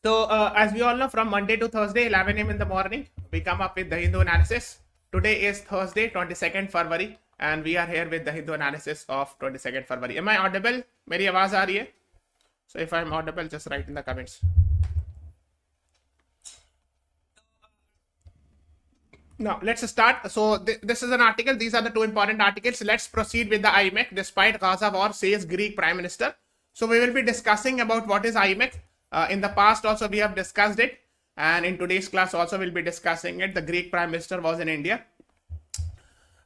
So as we all know, from Monday to Thursday, 11 a.m. in the morning, we come up with the Hindu analysis. Today is Thursday, 22nd February, and we are here with the Hindu analysis of 22nd February. Am I audible? मेरी आवाज आ रही है? So if I'm audible, just write in the comments. Now let's start. So this is an article. These are the two important articles. Let's proceed with the IMEC. Despite Gaza war, says Greek Prime Minister. So we will be discussing about what is IMEC. In the past also we have discussed it, and in today's class also we'll be discussing it. The Greek Prime Minister was in India,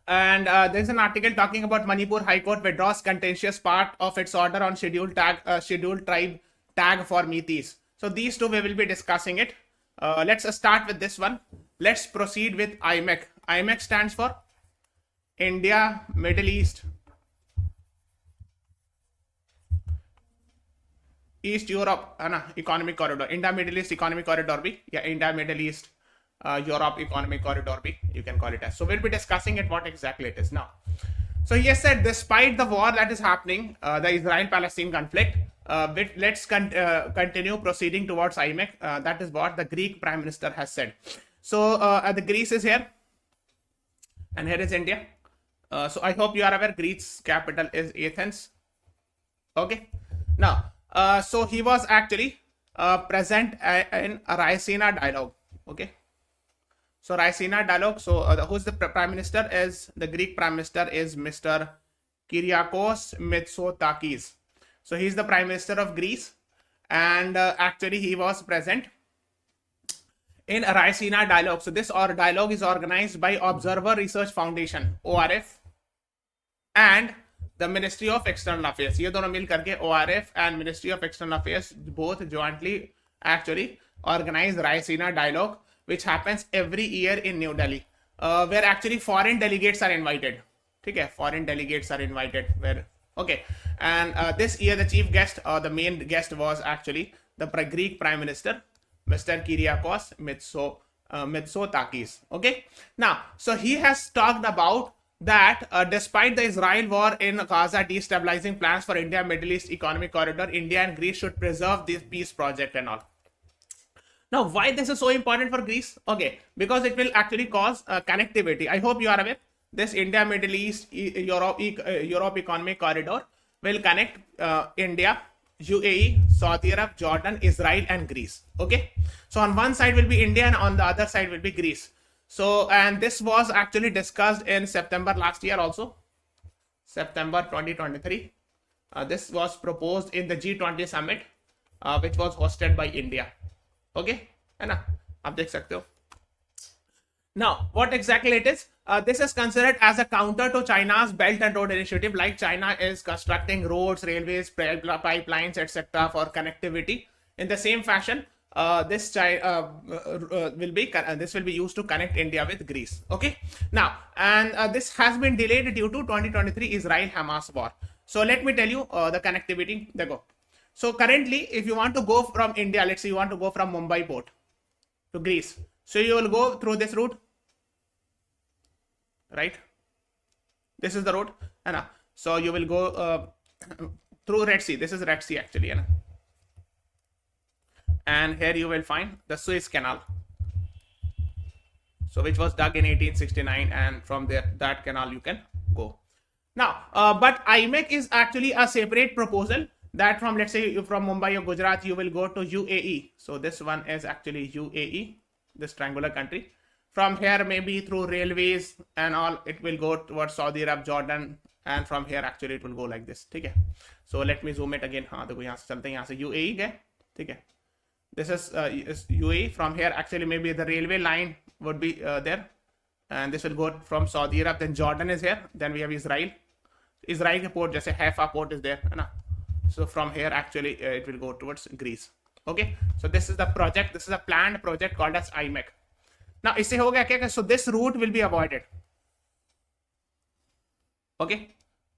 and there's an article talking about Manipur High Court withdraws contentious part of its order on scheduled tribe tag for Metis. So these two we will be discussing it. Let's start with this one. Let's proceed with IMEC. IMEC stands for India Middle East Europe है ना economic corridor India middle east economic corridor भी या India middle east Europe economic corridor भी you can call it as. So we'll be discussing it what exactly it is now. So he has said despite the war that is happening, the Israel-Palestine conflict, let's continue proceeding towards IMEC. That is what the Greek Prime Minister has said. So the Greece is here, and here is India. So I hope you are aware Greece's capital is Athens. Okay. Now, so he was actually present in a Raisina dialogue. Okay. So Raisina dialogue. So who's the Prime Minister? Is the Greek Prime Minister is Mr. Kyriakos Mitsotakis. So he's the Prime Minister of Greece, and actually he was present in a Raisina dialogue. So this dialogue is organized by Observer Research Foundation (ORF) and the Ministry of External Affairs. ये दोनों मिल करके ORF and Ministry of External Affairs both jointly actually organize Raisina dialogue, which happens every year in New Delhi, where actually foreign delegates are invited. ठीक है, foreign delegates are invited. Where okay, and this year the chief guest or the main guest was actually the Greek Prime Minister, Mr. Kyriakos Mitsotakis. Okay, now so he has talked about that despite the Israel war in Gaza destabilizing plans for India Middle East economic corridor, India and Greece should preserve this peace project and all. Now, why this is so important for Greece? Okay, because it will actually cause connectivity. I hope you are aware. This India Middle East Europe economic corridor will connect India, UAE, Saudi Arab, Jordan, Israel, and Greece. Okay, so on one side will be India, and on the other side will be Greece. So, and this was actually discussed in September last year also, September 2023. This was proposed in the G20 summit, which was hosted by India. Okay, है ना, आप देख सकते हो. Now, what exactly it is? This is considered as a counter to China's Belt and Road Initiative. Like China is constructing roads, railways, pipelines, etc. for connectivity. In the same fashion, this will be used to connect India with Greece. Okay. Now, and this has been delayed due to 2023 Israel-Hamas war. So let me tell you the connectivity. There go. So currently, if you want to go from India, let's say you want to go from Mumbai port to Greece. So you will go through this route, right? This is the route, and so you will go through Red Sea. This is Red Sea actually, and here you will find the Suez Canal. So which was dug in 1869, and from there that canal you can go. Now, but IMEC is actually a separate proposal that from, let's say, from Mumbai or Gujarat, you will go to UAE. So this one is actually UAE, this triangular country. From here, maybe through railways and all, it will go towards Saudi Arab, Jordan, and from here actually it will go like this. ठीक है. So let me zoom it again. हाँ देखो यहाँ से चलते हैं, यहाँ से UAE गए. ठीक है. This is UAE. From here actually maybe the railway line would be there, and this will go from Saudi Arab. Then Jordan is here. Then we have Israel. Israel के port जैसे Haifa port is there, है ना. So from here actually it will go towards Greece. Okay, so this is the project. This is a planned project called as IMEC. Now इससे हो गया क्या? So this route will be avoided. Okay,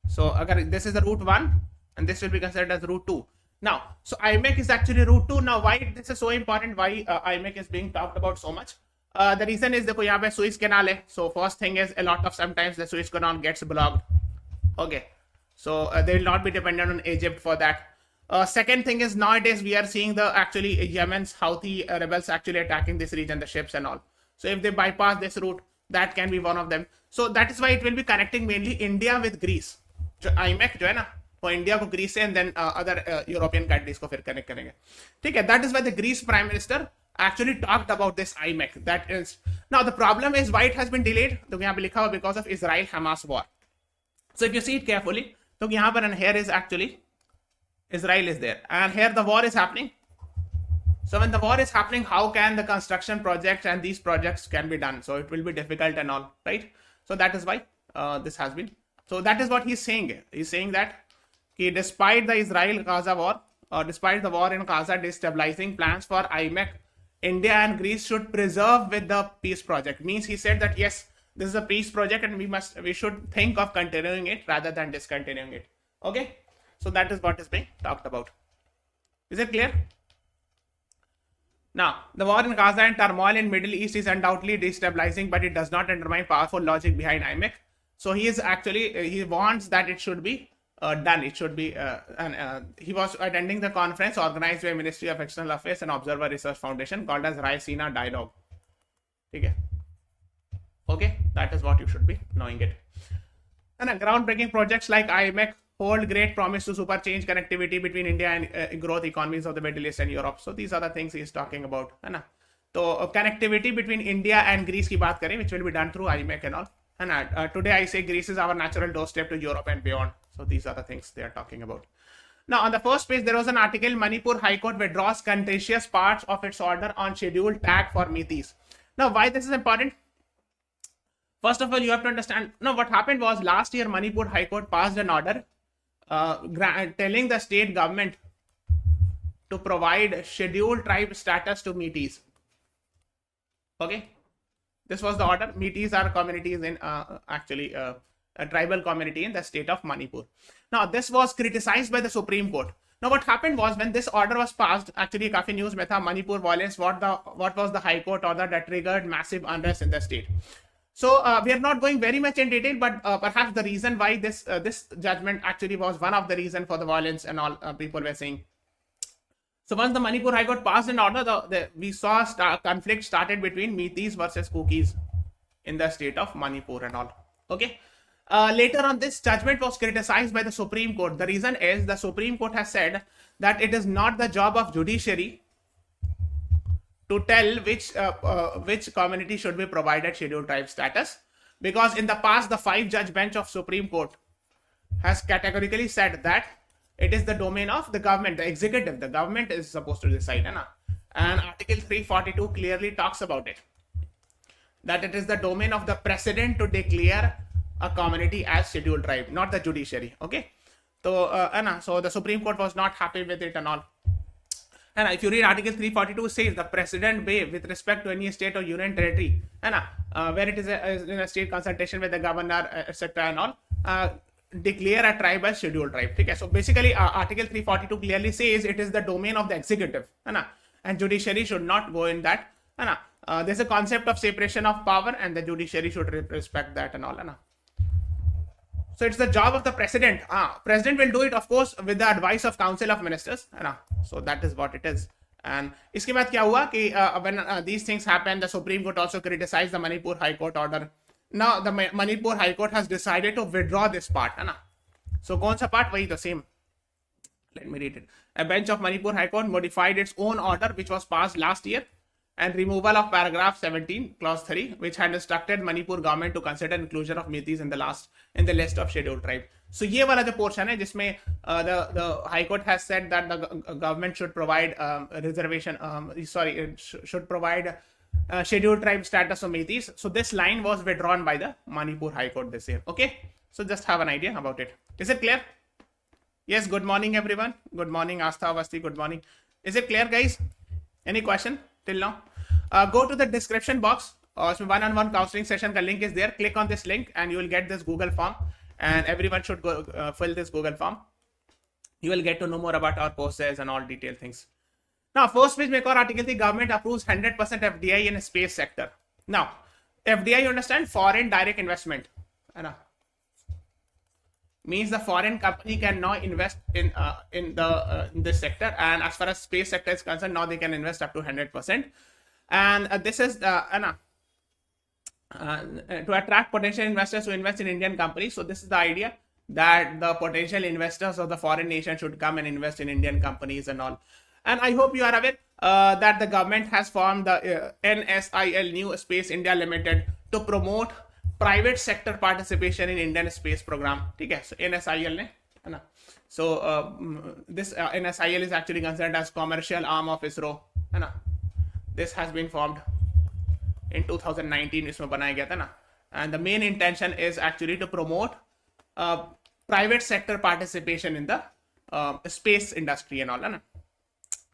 so agar this is the route 1 and this will be considered as route 2. Now, so IMEC is actually route 2. Now why this is so important? Why IMEC is being talked about so much? The reason is देखो यहाँ पे Suez Canal है. So first thing is a lot of sometimes the Suez Canal gets blocked. Okay. So they will not be dependent on Egypt for that. Second thing is nowadays we are seeing the actually Yemen's Houthi rebels actually attacking this region, the ships and all. So if they bypass this route, that can be one of them. So that is why it will be connecting mainly India with Greece. जो IMEC जो है ना वो India को Greece से and then other European countries को फिर connect करेंगे. ठीक है, that is why the Greece prime minister actually talked about this IMEC. That is now the problem is why it has been delayed. तो यहाँ पे लिखा हुआ because of Israel Hamas war. So if you see it carefully, तो यहाँ पर and here is actually Israel is there and here the war is happening. So when the war is happening, how can the construction projects and these projects can be done? So it will be difficult and all, right? So that is why this has been. So that is what he's saying. He's saying that despite the Israel-Gaza war or despite the war in Gaza destabilizing plans for IMEC, India and Greece should preserve with the peace project. Means he said that yes, this is a peace project and we should think of continuing it rather than discontinuing it. Okay, so that is what is being talked about. Is it clear? Now, the war in Gaza and turmoil in Middle East is undoubtedly destabilizing, but it does not undermine powerful logic behind IMEC. So he is actually he wants that it should be done. It should be he was attending the conference organized by Ministry of External Affairs and Observer Research Foundation called as Raisina Dialogue. Okay, okay, that is what you should be knowing it. And groundbreaking projects like IMEC hold great promise to super change connectivity between India and growth economies of the Middle East and Europe. So these are the things he is talking about, है ना? तो connectivity between India and Greece की बात करें, which will be done through IMEC and all. And today I say Greece is our natural doorstep to Europe and beyond. So these are the things they are talking about. Now on the first page there was an article, Manipur High Court withdraws contentious parts of its order on scheduled tag for Metis. Now why this is important? First of all, you have to understand. Now what happened was last year Manipur High Court passed an order telling the state government to provide scheduled tribe status to Metis. Okay, this was the order. Metis are communities in actually a tribal community in the state of Manipur. Now this was criticized by the Supreme Court. Now what happened was when this order was passed, actually काफी news में था Manipur violence, what was the High Court order that triggered massive unrest in the state. So we are not going very much in detail, but perhaps the reason why this judgment actually was one of the reason for the violence and all people were saying. So once the Manipur High Court passed an order, we saw conflict started between Metis versus Kukis in the state of Manipur and all. Okay. Later on, this judgment was criticized by the Supreme Court. The reason is the Supreme Court has said that it is not the job of judiciary to tell which community should be provided scheduled tribe status, because in the past the 5-judge bench of Supreme Court has categorically said that it is the domain of the government, the executive. The government is supposed to decide, and Article 342 clearly talks about it, that it is the domain of the president to declare a community as scheduled tribe, not the judiciary. Okay, so the Supreme Court was not happy with it and all. And if you read Article 342, says the president may, with respect to any state or union territory, where it is in a state consultation with the governor, etc. and all, declare a tribe as scheduled tribe. Okay? So basically, Article 342 clearly says it is the domain of the executive, and judiciary should not go in that. There's a concept of separation of power, and the judiciary should respect that and all. So it's the job of the president. President will do it, of course, with the advice of Council of Ministers. So that is what it is. And इसके बाद क्या हुआ कि when these things happen, the Supreme Court also criticized the Manipur High Court order. Now the Manipur High Court has decided to withdraw this part. So कौन सा part? वही the same. Let me read it. A bench of Manipur High Court modified its own order, which was passed last year, and removal of paragraph 17 clause 3, which had instructed Manipur government to consider inclusion of Metis in the list of scheduled tribe. So ये वाला जो portion है जिसमें the High Court has said that the government should provide should provide scheduled tribe status of Metis. So this line was withdrawn by the Manipur High Court this year. Okay, so just have an idea about it. Is it clear? Yes, good morning everyone. Good morning Astha Avasti, good morning. Is it clear guys? Any question till now? Go to the description box. One-on-one counseling session ka link is there. Click on this link and you will get this Google form, and everyone should go fill this Google form. You will get to know more about our courses and all detailed things. Now first page में एक और article थी, government approves 100% FDI in space sector. Now FDI, you understand, foreign direct investment, है ना? means the foreign company can now invest in this sector, and as far as space sector is concerned, now they can invest up to 100%. And this is to attract potential investors to invest in Indian companies. So this is the idea, that the potential investors of the foreign nation should come and invest in Indian companies and all. And I hope you are aware that the government has formed the NSIL, New Space India Limited, to promote private sector participation in Indian space program. Okay, so NSIL ne, है ना? So this NSIL is actually considered as commercial arm of ISRO, है ना? This has been formed in 2019, इसमें बनाया गया था ना? And the main intention is actually to promote private sector participation in the space industry and all, है ना?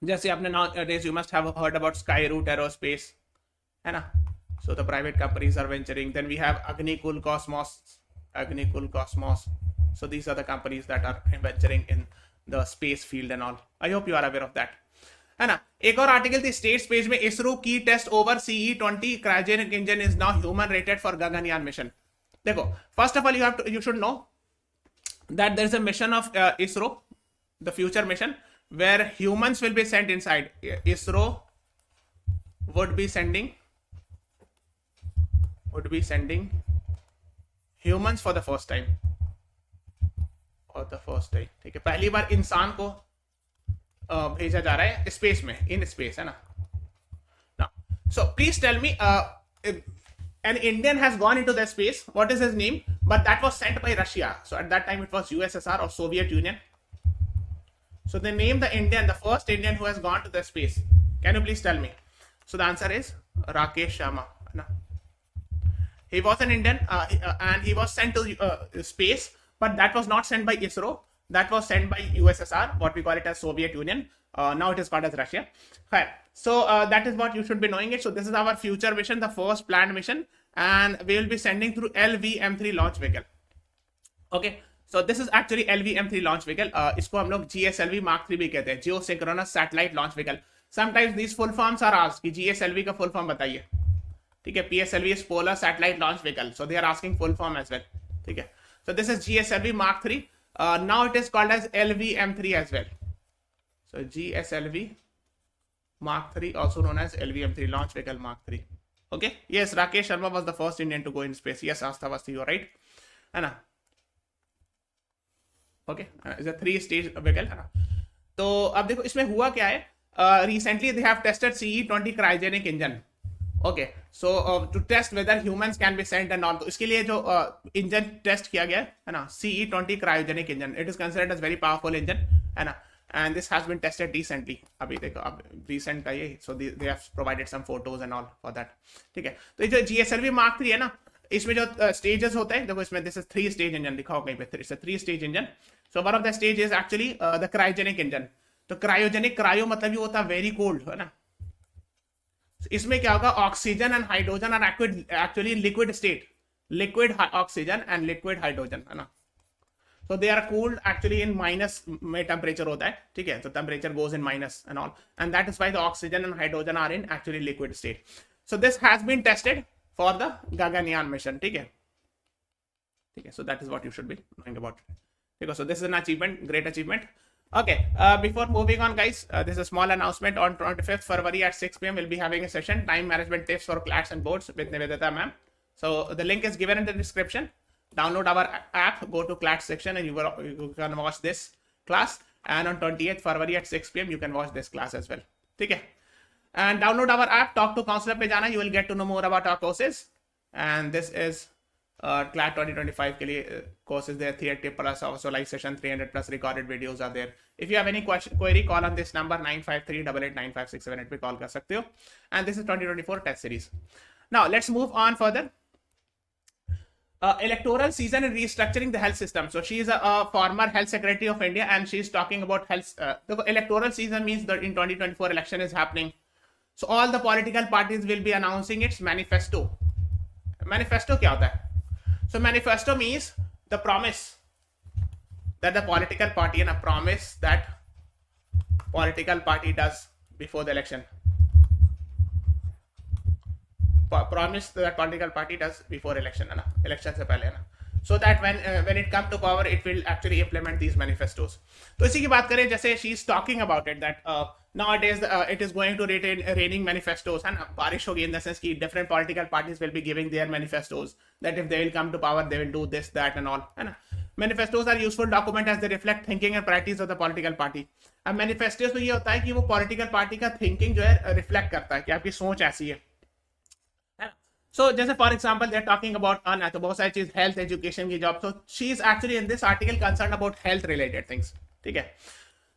जैसे आपने nowadays you must have heard about Skyroot Aerospace, है ना? So the private companies are venturing. Then we have Agnikul Cosmos. So these are the companies that are venturing in the space field and all. I hope you are aware of that, है ना? एक और article थी state page में, इसरो की test over CE-20 cryogenic engine is now human rated for Gaganyaan mission. देखो, first of all you should know that there is a mission of ISRO, the future mission, where humans will be sent inside. ISRO would be sending humans for the first time. ठीक है, पहली बार इंसान को भेजा जा रहा है space में, इन स्पेस, है ना? Now, so please tell me, an Indian has gone into the space. What is his name? But that was sent by Russia. So at that time it was USSR or Soviet Union. So they named the Indian, the first Indian who has gone to the space. Can you please tell me? So the answer is Rakesh Sharma. No. He was an Indian and he was sent to space, but that was not sent by ISRO. That was sent by USSR, what we call it as Soviet Union. Now it is called as Russia. Okay. So that is what you should be knowing it. So this is our future mission, the first planned mission, and we will be sending through LVM-3 launch vehicle. Okay. So this is actually LVM-3 launch vehicle. इसको हम लोग GSLV Mark 3 भी कहते हैं, Geosynchronous Satellite Launch Vehicle. Sometimes these full forms are asked कि GSLV का full form बताइए. ठीक है, PSLV is Polar Satellite Launch Vehicle. So they are asking full form as well. ठीक है. So this is GSLV Mark 3. Now it is called as LVM-3 as well. So GSLV Mark 3, also known as LVM-3 Launch Vehicle Mark 3. Okay. Yes, Rakesh Sharma was the first Indian to go in space. Yes, Astha Vasti, you are right. है ना? Okay. It's a 3-stage vehicle. है ना? तो अब देखो इसमें हुआ क्या है? Recently they have tested CE-20 cryogenic engine. Okay, so to test whether humans can be sent and all, तो इसके लिए जो इंजन टेस्ट किया गया है ना, CE-20 cryogenic engine, it is considered as very powerful engine, है ना, and this has been tested recently. अभी देखो अब recent का ये, so they have provided some photos and all for that. ठीक है, तो ये जो GSLV Mark 3 है ना, इसमें जो stages होते हैं, देखो इसमें this is 3-stage engine लिखा हो कहीं पे, it's a 3-stage engine. So one of the stage is actually the cryogenic engine. तो cryogenic, cryo मतलब ये होता है very cold, है ना? इसमें क्या होगा, oxygen and hydrogen are actually liquid state, liquid oxygen and liquid hydrogen, है ना? So they are cooled actually in minus में टेम्परेचर होता है, ठीक है, तो temperature goes in minus and all, and that is why the oxygen and hydrogen are in actually liquid state. So this has been tested for the Gaganyaan mission. ठीक है, ठीक है, so that is what you should be knowing about. ठीक है, so this is an achievement, great achievement. Okay, before moving on guys, this is a small announcement. On 25th February at 6 p.m. we'll be having a session, time management tips for CLATs and boards with Nivedita ma'am. So the link is given in the description. Download our app, go to CLAT section and you can watch this class, and on 28th February at 6 p.m. you can watch this class as well. Okay, and download our app, talk to counselor pe jana, you will get to know more about our courses. And this is CLAT 2025 के लिए courses there, theory plus also live session, 300 plus recorded videos are there. If you have any query, call on this number 953889567 पे call कर सकते हो. And this is 2024 test series. Now let's move on further. Electoral season and restructuring the health system. So she is a former health secretary of India, and she is talking about health. The electoral season means that in 2024 election is happening. So all the political parties will be announcing its manifesto. Manifesto क्या होता है? So manifesto means the promise that the political party, and a promise that political party does before the election. Promise that political party does before election, है ना? Election से पहले, है ना? so that when it come to power it will actually implement these manifestos. तो इसी की बात करें, जैसे she is talking about it that nowadays it is going to raining manifestos, है ना, बारिश होगी in the sense कि different political parties will be giving their manifestos that if they will come to power they will do this that and all, है ना. Manifestos are useful document as they reflect thinking and priorities of the political party. अब manifestos तो ये होता है कि वो political party का thinking जो है reflect करता है कि आपकी सोच ऐसी है. So जैसे for example they are talking about तो बहुत सारी चीज हेल्थ एजुकेशन की job. So she is actually in this article concern about health related things. ठीक है.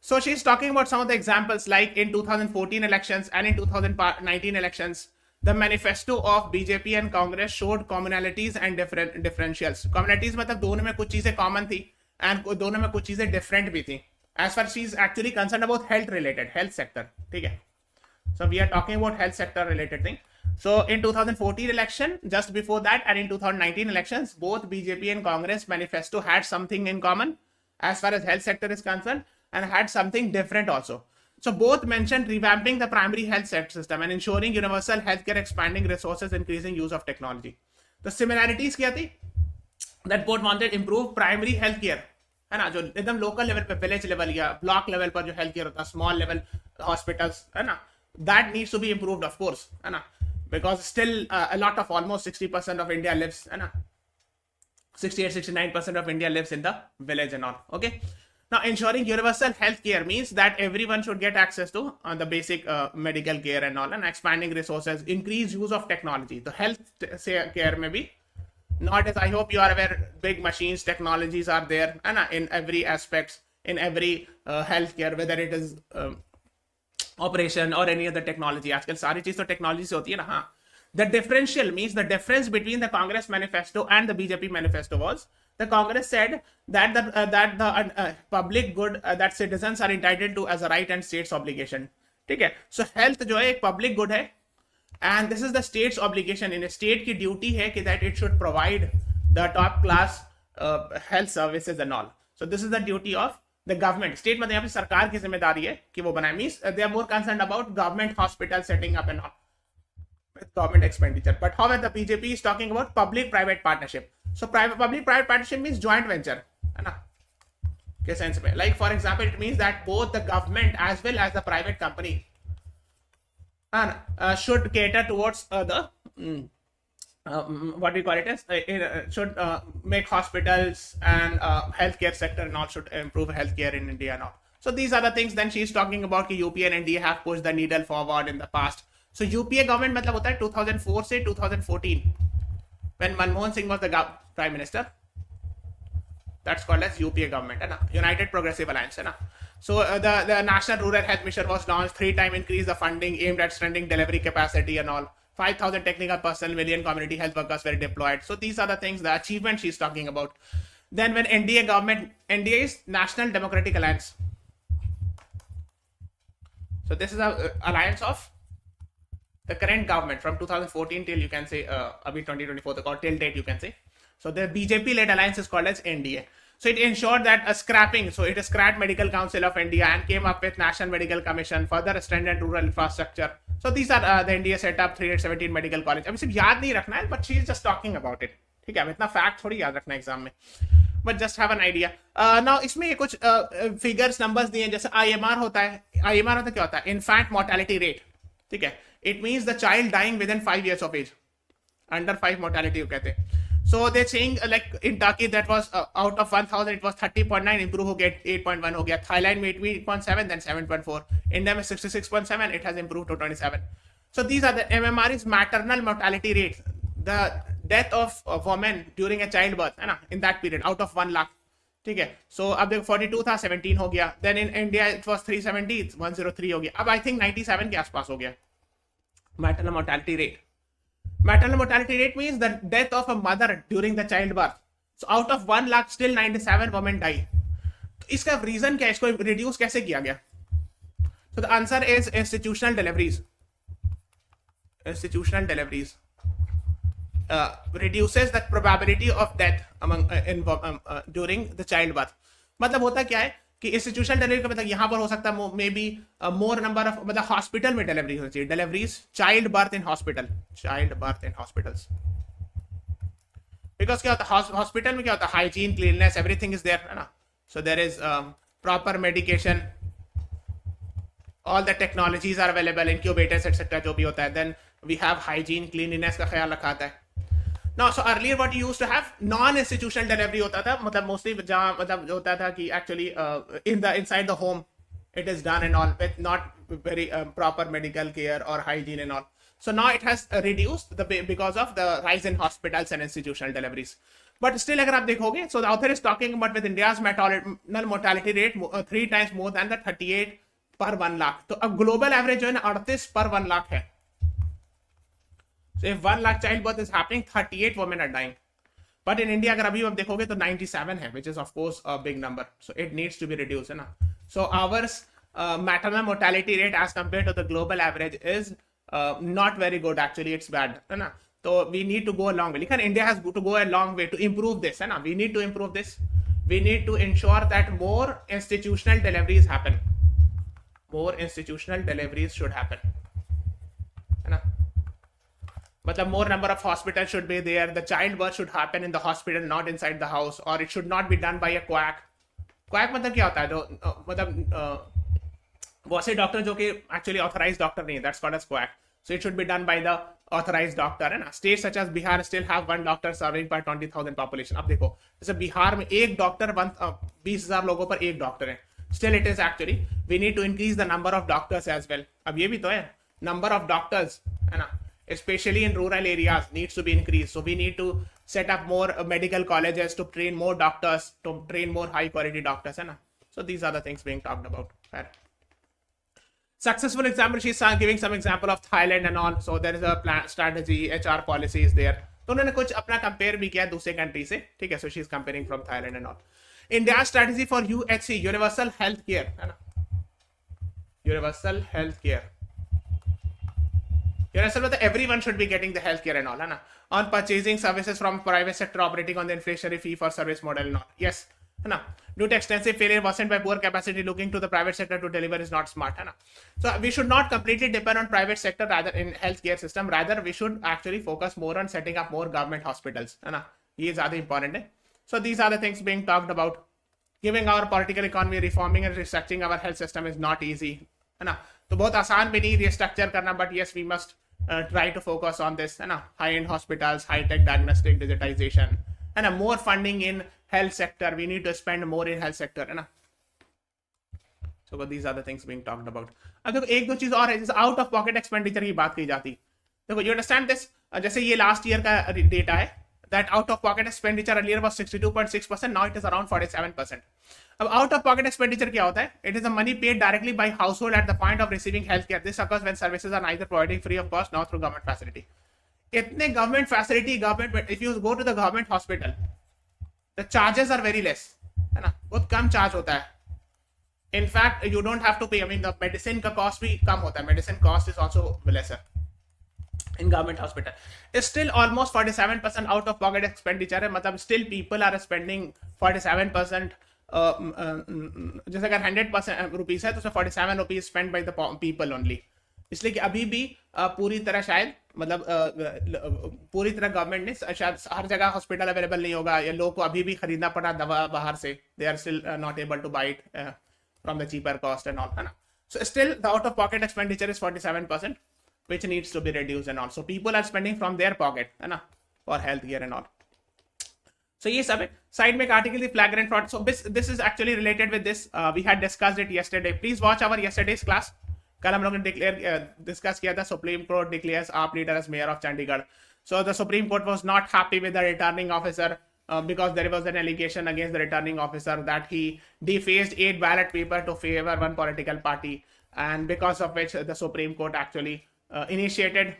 So she is talking about some of the examples like in 2014 elections and in 2019 elections, the manifesto of BJP and Congress showed commonalities and differentials. Commonalities मतलब दोनों में कुछ चीजें common थी and दोनों में कुछ चीजें different भी थी. As far she is actually concerned about health related, health sector. ठीक है. So we are talking about health sector related thing. So in 2014 election, just before that, and in 2019 elections, both BJP and Congress manifesto had something in common as far as health sector is concerned, and had something different also. So both mentioned revamping the primary health system and ensuring universal healthcare, expanding resources, increasing use of technology. The similarities क्या थी? That both wanted improve primary healthcare, है ना, जो एकदम local level पे, village level या block level पर जो हेल्थ केयर होता है, स्मॉल लेवल हॉस्पिटल्स, है ना, that needs to be improved, of course, है ना, because still a lot of almost 60% of India lives, है ना, 68-69% of India lives in the village and all. Okay. Now, ensuring universal health care means that everyone should get access to the basic medical care and all, and expanding resources, increase use of technology. The health care may be not as I hope you are aware, big machines, technologies are there, and in every aspects, in every healthcare, whether it is operation or any other technology. आजकल सारी चीज तो technology से होती है ना. हाँ. The differential means the difference between the Congress manifesto and the BJP manifesto was the Congress said that the public good that citizens are entitled to as a right and state's obligation. ठीक है. So health जो है एक public good है, and this is the state's obligation. In a state की duty है कि that it should provide the top class health services and all. So this is the duty of the government. State मतलब यहाँ पे सरकार की जिम्मेदारी है कि वो बनाए. Means they are more concerned about government hospital setting up and all, with government expenditure. But however, the BJP is talking about public-private partnership. So public-private partnership means joint venture, है ना, के sense में. Like for example, it means that both the government as well as the private company should cater towards the what we call it as should make hospitals and healthcare sector and all should improve healthcare in India and all. So these are the things. Then she is talking about कि UPA and NDA have pushed the needle forward in the past. So UPA government मतलब होता है 2004 से 2014 when Manmohan Singh was the prime minister. That's called as UPA government, है ना, United Progressive Alliance, है ना. So the National Rural Health Mission was launched, 3-time increase the funding aimed at strengthening delivery capacity and all. 5,000 technical personnel, million community health workers were deployed. So these are the things, the achievement she's talking about. Then when NDA government, NDA is National Democratic Alliance. So this is a alliance of the current government from 2014 till you can say abhi 2024 till date you can say. So the BJP led alliance is called as NDA. So it ensured that a scrapping, so it scrapped Medical Council of India and came up with National Medical Commission, further strengthened rural infrastructure. So these are the India set up 317 medical college. अभी सिर्फ याद नहीं रखना है, but she is just talking about it. ठीक है, अब इतना fact थोड़ी याद रखना है एग्जाम में, but just have an idea. Now इसमें ये कुछ figures numbers दिए हैं. जैसे IMR होता है. IMR होता क्या होता है? Infant mortality rate. ठीक है, it means the child dying within 5 years of age. Under 5 mortality कहते हैं. So they're saying like in Turkey that was out of 1,000 it was 30.9, improve हो गया 8.1 हो गया. Thailand में 8.7, then 7.4. India में 66.7, it has improved to 27. So these are the MMR is maternal mortality rate, the death of women during a childbirth, है ना, in that period out of 1 lakh. ठीक है. So अब देखो 42 था, 17 हो गया. Then in India it was 370, 103 हो गया. अब I think 97 के आसपास हो गया maternal mortality rate. Maternal mortality rate means the death of a mother during the childbirth. So out of 1 lakh still 97 women die. तो इसका reason क्या है? इसको reduce कैसे किया गया? So the answer is institutional deliveries. Institutional deliveries reduces the probability of death among during the childbirth. मतलब होता क्या है कि इंस्टीट्यूशनल डिलीवरी का मतलब यहाँ पर हो सकता है may be more number of, मतलब हॉस्पिटल में डिलीवरी होनी चाहिए. Deliveries child birth in hospital, child birth in hospitals. Because क्या होता है हॉस्पिटल में क्या होता है hygiene cleanness everything is there है ना so there is proper medication all the technologies are available incubators etc जो भी होता है then we have hygiene cleanliness का ख्याल रखा था now so earlier what you used to have non institutional delivery होता था मतलब mostly जहाँ मतलब जो होता था कि actually inside the home it is done and all with not very proper medical care or hygiene and all so now it has reduced because of the rise in hospitals and institutional deliveries but still अगर आप देखोगे so the author is talking about with India's maternal mortality rate 3 times more than the 38 पर 1 लाख तो अब global average जो है ना 38 पर 1 लाख है so if 1 lakh child birth is happening 38 women are dying but in India अगर अभी आप देखोगे तो 97 है which is of course a big number so it needs to be reduced है ना so ours maternal mortality rate as compared to the global average is not very good actually it's bad है ना तो we need to go a long way लेकिन India has to go a long way to improve this है ना we need to improve this we need to ensure that more institutional deliveries happen more institutional deliveries should happen है ना मतलब more number of hospitals should be there the child birth should happen in the hospital not inside the house or it should not be done by a quack मतलब क्या होता है जो मतलब वो ऐसे डॉक्टर जो कि एक्चुअली ऑथराइज्ड डॉक्टर नहीं है that's called as quack so it should be done by the authorized doctor है ना states such as Bihar still have one doctor serving per 20,000 population अब देखो जैसे बिहार में एक डॉक्टर 20,000 लोगों पर एक डॉक्टर है still it is actually we need to increase the number of doctors as well अब ये भी तो है number of doctors है ना especially in rural areas needs to be increased so we need to set up more medical colleges to train more doctors to train more high quality doctors है ना so these are the things being talked about fair successful example she's giving some example of Thailand and all so there is a plan strategy HR policy is there तो उन्होंने कुछ अपना compare भी किया दूसरे country से ठीक है so she's comparing from Thailand and all India's strategy for UHC universal health care है ना universal health care universal मतलब everyone should be getting the health care and all है ना on purchasing services from private sector operating on the inflationary fee for service model and all yes है ना due to extensive failure worsened by poor capacity looking to the private sector to deliver is not smart है ना so we should not completely depend on private sector rather in healthcare system rather we should actually focus more on setting up more government hospitals है ना ये ज्यादा important है so these are the things being talked about giving our political economy reforming and restructuring our health system is not easy है ना तो बहुत आसान भी नहीं restructure करना but yes we must try to focus on this है ना high end hospitals high tech diagnostic digitization है ना more funding in health sector we need to spend more in health sector है ना so these are the things being talked about अब देखो एक दो चीज और है जैसे आउट ऑफ पॉकेट एक्सपेंडिचर की बात की जाती देखो यू अंडरस्टैंड दिस जैसे ये लास्ट ईयर का डेटा है that out of pocket expenditure earlier was 62.6% now it is around 47% अब out of pocket expenditure क्या होता है it is the money paid directly by household at the point of receiving health care this occurs when services are neither provided free of cost nor through government facility इतने government facility government if you go to the government hospital the charges are very less है ना बहुत कम charge होता है in fact you don't have to pay I mean the medicine का cost भी कम होता है medicine cost is also lesser in government hospital is still almost 47% out of pocket expenditure है मतलब still people are spending 47% जैसे अगर 100% rupees है तो उसमें 47 rupees spend by the people only इसलिए कि अभी भी पूरी तरह शायद मतलब पूरी तरह गवर्नमेंट ने शायद हर जगह हॉस्पिटल अवेलेबल नहीं होगा या लोगों को अभी भी खरीदना पड़ा दवा बाहर से they are still not able to buy it from the cheaper cost and all है ना so still the out of pocket expenditure is 47% which needs to be reduced and all so people are spending from their pocket है ना for health care and all so ये सब है side में एक article the flagrant fraud so this is actually related with this we had discussed it yesterday please watch our yesterday's class कल हम लोगों ने डिस्कस किया था supreme court declares AAP leader as mayor of Chandigarh so the Supreme Court was not happy with the returning officer because there was an allegation against the returning officer that he defaced 8 ballot paper to favor one political party and because of which the Supreme Court actually initiated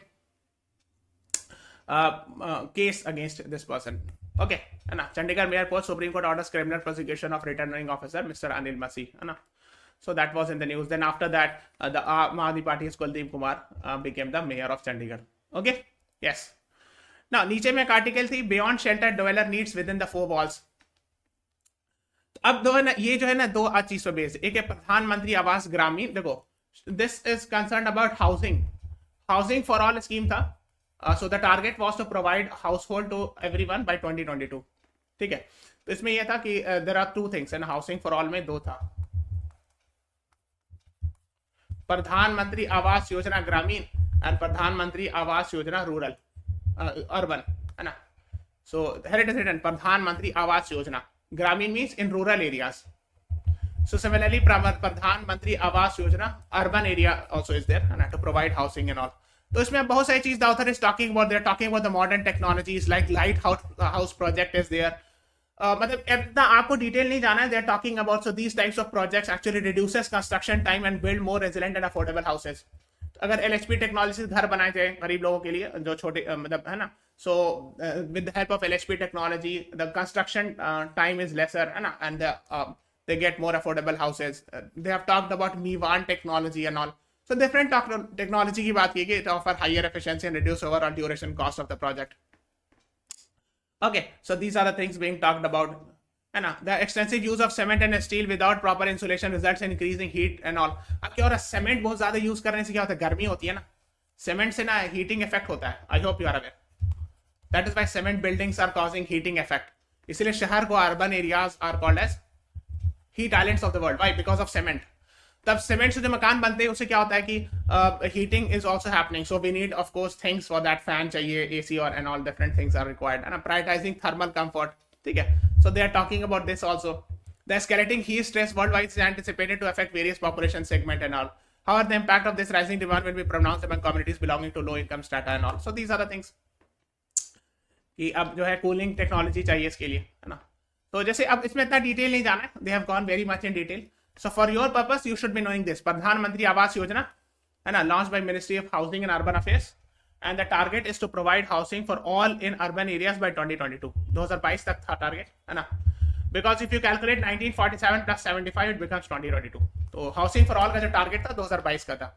case against this person okay है ना Chandigarh mayor post Supreme Court orders criminal prosecution of returning officer Mr. Anil Masi है ना so that was in the news then after that the Aam Party's Kuldeep Kumar became the mayor of Chandigarh okay yes now नीचे में एक article थी beyond shelter dweller needs within the 4 walls अब दो है ना ये जो है ना दो चीज पे बेस्ड एक है प्रधानमंत्री आवास ग्रामीण देखो this is concerned about housing for all scheme था So the target was to provide household to everyone by 2022. ठीक है, तो इसमें यह था कि there are two things, and housing for all में दो था, प्रधानमंत्री आवास योजना ग्रामीण एंड प्रधानमंत्री आवास योजना रूरल अर्बन, है ना. So here it is written प्रधानमंत्री आवास योजना ग्रामीण means in rural areas. So similarly प्रधानमंत्री Awas Yojana urban area also is there, and to provide housing and all. तो इसमें बहुत सारी चीज the author is talking about. They are talking about the modern technologies like lighthouse project is there. मतलब इतना आपको detail नहीं जाना है. They are talking about so these types of projects actually reduces construction time and build more resilient and affordable houses. अगर LHP technology घर बनाए जाए गरीब लोगों के लिए जो छोटे मतलब है ना, so with the help of LHP technology the construction time is lesser, है ना, and they get more affordable houses. They have talked about MIVAN technology and all. So different technology की बात की गई to offer higher efficiency and reduce overall duration cost of the project. Okay, so these are the things being talked about. है ना, the extensive use of cement and steel without proper insulation results in increasing heat and all. अब क्या हो रहा है, cement बहुत ज्यादा use करने से क्या होता है, गर्मी होती है ना, cement से ना heating effect होता है. I hope you are aware. That is why cement buildings are causing heating effect. इसलिए शहर को urban areas are called as heat islands of the world. Why? Because of cement. तब cement से जो मकान बनते हैं उससे क्या होता है कि heating is also happening. So we need of course things for that, fan चाहिए, एसी और and all different things are required, and prioritising thermal comfort. ठीक है, so they are talking about this also. The escalating heat stress world wide is anticipated to affect various population segment and all. However the impact of this rising demand will be pronounced among communities belonging to low income strata and all. So these are the things कि अब जो है cooling technology चाहिए इसके लिए, है ना. तो जैसे अब इसमें इतना डिटेल नहीं जाना है, they have gone very much in detail. So for your purpose, you should be knowing this. प्रधानमंत्री आवास योजना है ना, launched by Ministry of Housing and Urban Affairs, and the target is to provide housing for all in urban areas by 2022. 2022 तक था target, है ना. Because if you calculate 1947 plus 75, it becomes 2022. तो housing for all का जो target था 2022 का था.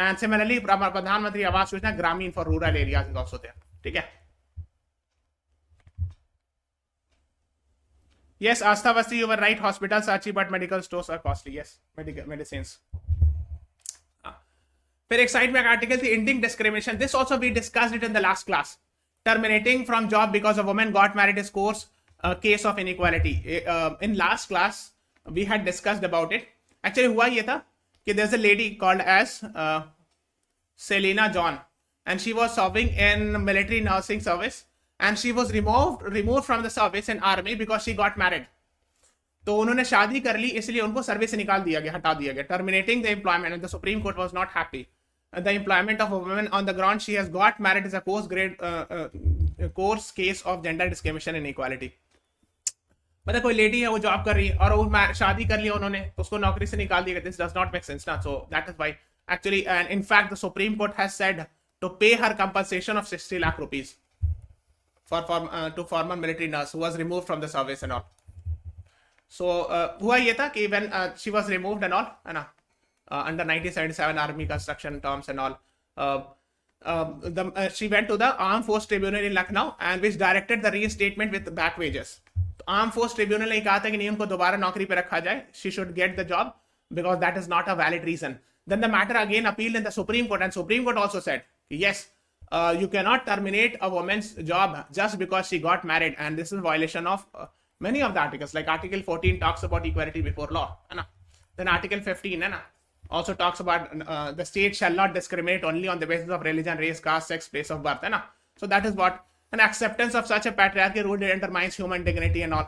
And similarly, प्रधानमंत्री आवास योजना ग्रामीण for rural areas is also there. ठीक है. Yes, Astha Vasti, you were right. Hospitals are cheap, but medical stores are costly. Yes, medicines. फिर एक साइड में एक आर्टिकल थी, ending discrimination. This also we discussed it in the last class. Terminating from job because a woman got married is course case of inequality. In last class we had discussed about it. Actually हुआ ये था कि there's a lady called as Selena John, and she was serving in military nursing service. And she was removed from the service in army because she got married. तो उन्होंने शादी कर ली इसलिए उनको सर्विस से निकाल दिया गया, हटा दिया गया. Terminating the employment, and the Supreme Court was not happy. The employment of a woman on the ground she has got married is a course case of gender discrimination and inequality. मतलब कोई lady है वो job कर रही है और वो शादी कर लिया उन्होंने तो उसको नौकरी से निकाल दिया. This does not make sense ना. So that is why actually, and in fact the Supreme Court has said to pay her compensation of 60 lakh rupees. To former military nurse who was removed from the service and all. So हुआ ये था कि when she was removed and all, है ना, under 1977 army construction terms and all, she went to the Armed Force Tribunal in Lucknow and which directed the reinstatement with back wages. Armed Force Tribunal ने कहा था कि नहीं उनको दोबारा नौकरी पे रखा जाए, she should get the job because that is not a valid reason. Then the matter again appealed in the Supreme Court, and Supreme Court also said yes, you cannot terminate a woman's job just because she got married, and this is a violation of many of the articles. Like Article 14 talks about equality before law, then Article 15 also talks about the state shall not discriminate only on the basis of religion, race, caste, sex, place of birth. So that is what an acceptance of such a patriarchal rule undermines human dignity and all.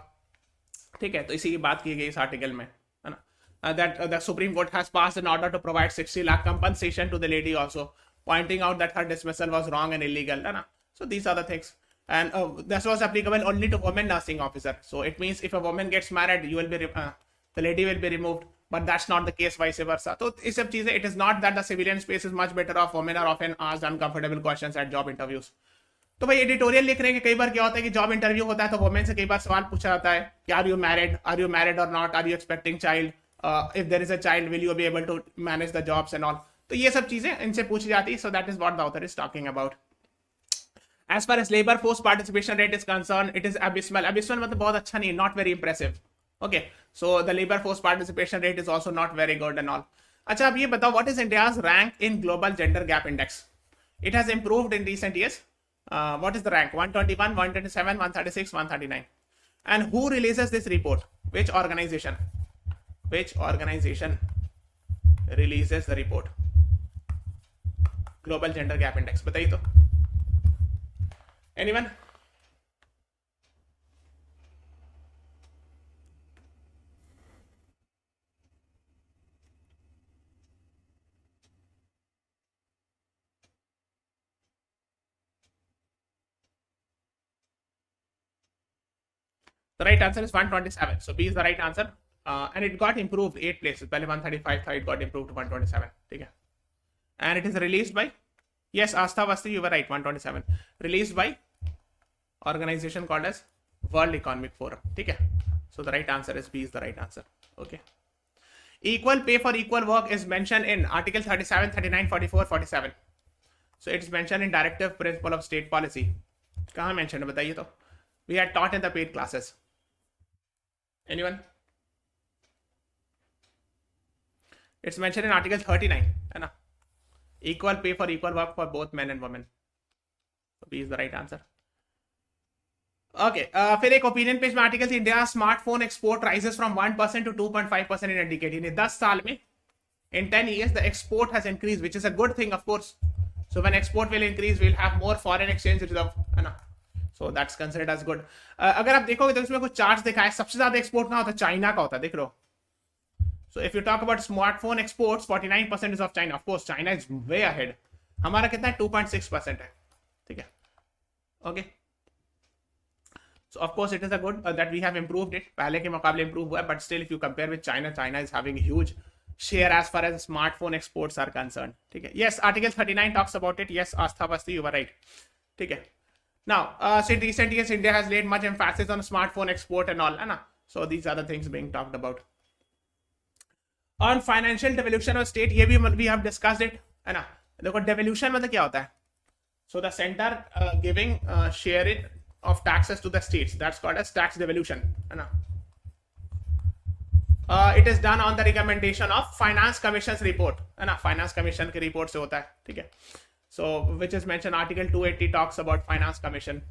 ठीक है, तो इसी की बात की गई इस article में, है ना. That the Supreme Court has passed an order to provide 60 lakh compensation to the lady also, pointing out that her dismissal was wrong and illegal. So these are the things, and this was applicable only to women nursing officer. So it means if a woman gets married, you will be the lady will be removed, but that's not the case vice versa. So इस सब चीजें, it is not that the civilian space is much better off. Women are often asked uncomfortable questions at job interviews. तो भाई editorial लिख रहे हैं कि कई बार क्या होता है कि जॉब इंटरव्यू होता है तो वुमेन से कई बार सवाल पूछा जाता है कि आर यू मैरिड और not, are you expecting child, if there is a child will you be able to manage the jobs and all. तो ये सब चीजें इनसे पूछी जाती है. So that is what the author is talking about. As far as labor force participation rate is concerned, it is abysmal. Abysmal मतलब बहुत अच्छा नहीं, not very impressive. Okay, so the labor force participation rate is also not very good and all. अच्छा, अब ये बताओ, what is India's rank in global gender gap index? It has improved in recent years. What is the rank? 121, 127, 136, 139. And who releases this report? Which organization? Which organization releases the report? Global Gender Gap Index. बताइए तो. Anyone? The right answer is 127. So B is the right answer. And it got improved 8 places. पहले 135 था, it got improved to 127. ठीक है. And it is released by, yes, Astha Vasti, you were right, 127. Released by organization called as World Economic Forum. ठीक है. So the right answer is B is the right answer. Okay. Equal pay for equal work is mentioned in Article 37, 39, 44, 47. So it's mentioned in Directive Principle of State Policy. कहाँ mentioned है बताइए तो. We had taught in the paid classes. Anyone? It's mentioned in Article 39, है ना? Equal pay for equal work for both men and women. So B is the right answer. Okay. फिर एक opinion page में article थी, India smartphone export rises from 1% to 2.5% in a decade. यानी 10 साल में, in 10 years, the export has increased, which is a good thing, of course. So when export will increase, we'll have more foreign exchange reserve, है ना? So that's considered as good. अगर आप देखोगे तो इसमें कुछ चार्ट्स दिखाए, सबसे ज्यादा एक्सपोर्ट कहाँ होता है? चाइना का होता है, देख लो. So if you talk about smartphone exports, 49% is of China. Of course, China is way ahead. हमारा कितना है? 2.6% है. ठीक है. Okay. So of course it is a good that we have improved it. पहले के मुकाबले improve हुआ है, but still if you compare with China, China is having a huge share as far as smartphone exports are concerned. ठीक है. Yes, Article 39 talks about it. Yes, Astha Basti, you were right. ठीक है. Now, since recent years, India has laid much emphasis on smartphone export and all, है ना? So these are the things being talked about. On financial devolution of state, ये भी we have discussed it, है ना? देखो devolution मतलब क्या होता है? So the center giving share it of taxes to the states. That's called as tax devolution, है ना? It is done on the recommendation of Finance Commission's report, है ना? Finance Commission के report से होता है, ठीक है? So which is mentioned Article 280 talks about Finance Commission.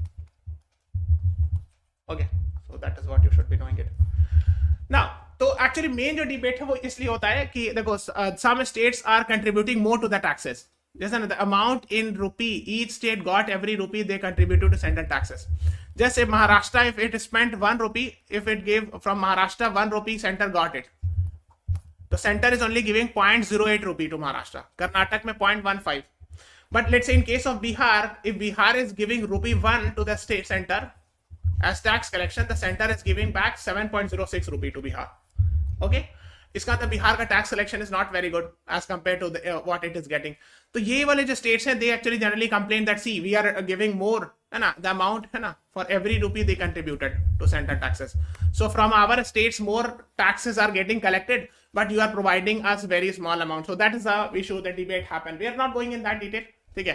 Okay, so that is what you should be knowing it. Now, तो actually main जो debate है वो इसलिए होता है कि देखो some states are contributing more to the taxes. जैसे the amount in rupee each state got every rupee they contributed to central taxes. जैसे Maharashtra, if it spent 1 rupee, if it gave from Maharashtra 1 rupee, center got it. The center is only giving 0.08 rupee to Maharashtra. Karnataka में 0.15. But let's say in case of Bihar, if Bihar is giving rupee 1 to the state center as tax collection, the center is giving back 7.06 rupee to Bihar. Okay? इसका मतलब बिहार का tax collection is not very good as compare to what it is getting. तो ये वाले जो states हैं, they actually generally complain that see we are giving more, है ना, द अमाउंट, है ना, for every rupee they contributed to central taxes. So from our states more taxes are getting collected, but you are providing us very small amount. So that is the issue, the debate happened. We are not going in that detail, okay?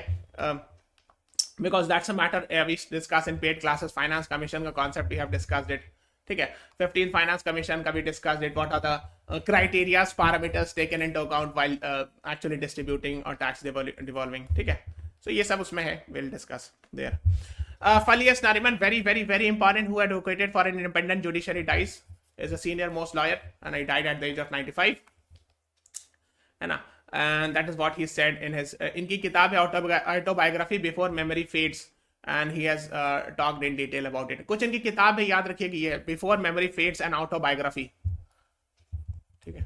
Because that's a matter we discuss in paid classes. Finance Commission का concept we have discussed it, ठीक है? 15 Finance Commission का भी discussed it. What are the criteria, parameters taken into account while actually distributing or tax devolving, ठीक है? So ये सब उसमें है, we'll discuss there. Salik Nariman, very, very, very important, who advocated for an independent judiciary, dies. Is a senior most lawyer, and he died at the age of 95. And that is what he said in his इनकी किताब है autobiography Before Memory Fades, and he has talked in detail about it. कुछ इनकी किताब है, याद रखिएगा, ये Before Memory Fades and Autobiography, ठीक है?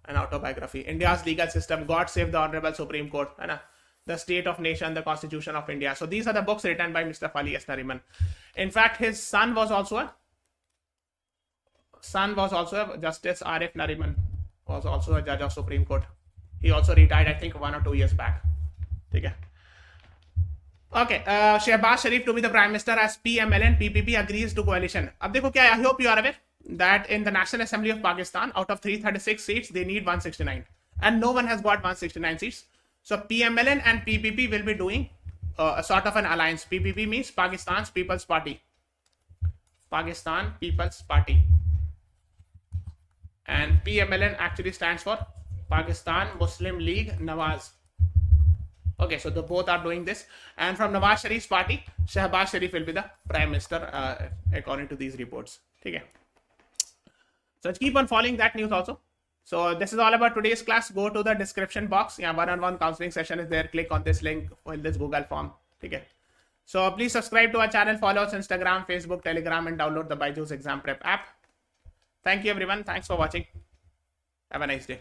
An autobiography. India's legal system, God Save the Honorable Supreme Court, है ना? The State of Nation, the Constitution of India. So these are the books written by Mr. Salik Nariman. In fact, his son was also a Justice Arif Nariman, was also a judge of Supreme Court. He also retired, I think, 1 or 2 years back. Okay. Shehbaz Sharif to be the Prime Minister as PMLN PPP agrees to coalition. अब देखो क्या, I hope you are aware that in the National Assembly of Pakistan, out of 336 seats, they need 169, and no one has got 169 seats. So PMLN and PPP will be doing a sort of an alliance. PPP means Pakistan's People's Party. Pakistan People's Party. And PMLN actually stands for Pakistan Muslim League Nawaz. Okay, so the both are doing this. And from Nawaz Sharif's party, Shehbaz Sharif will be the prime minister according to these reports. Okay. So keep on following that news also. So this is all about today's class. Go to the description box. Yeah, one-on-one counseling session is there. Click on this link in this Google form. Okay. So please subscribe to our channel, follow us Instagram, Facebook, Telegram, and download the BYJU'S exam prep app. Thank you everyone. Thanks for watching. Have a nice day.